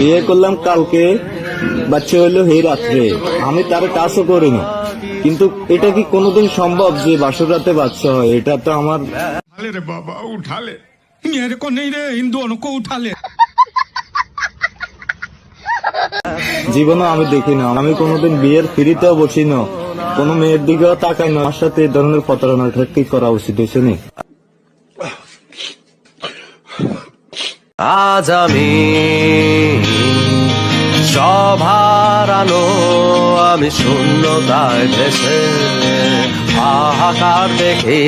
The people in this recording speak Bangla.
বিয়ে করলাম কালকে, বাচ্চা হইলো এই রাত্রে, আমি তার কাজও করিনি। কিন্তু এটা কি কোনোদিন সম্ভব যে বাসর রাতে বাচ্চা হয়? এটা তো আমার रे बाबा उठा ले, मेरे को नहीं रे, इन दोनों को उठा ले। জীবনে আমি দেখি না। আমি কোনোদিন বিয়ের ফিরিতেও বসি না, কোনো মেয়ের দিকেও তাকাই না। আমার সাথে এই ধরনের প্রতারণাটা কি করা উচিত হয়েছে নি? আজ আমি সবার আলো, আমি শূন্যতায় ভেসে হাহাকার দেখি।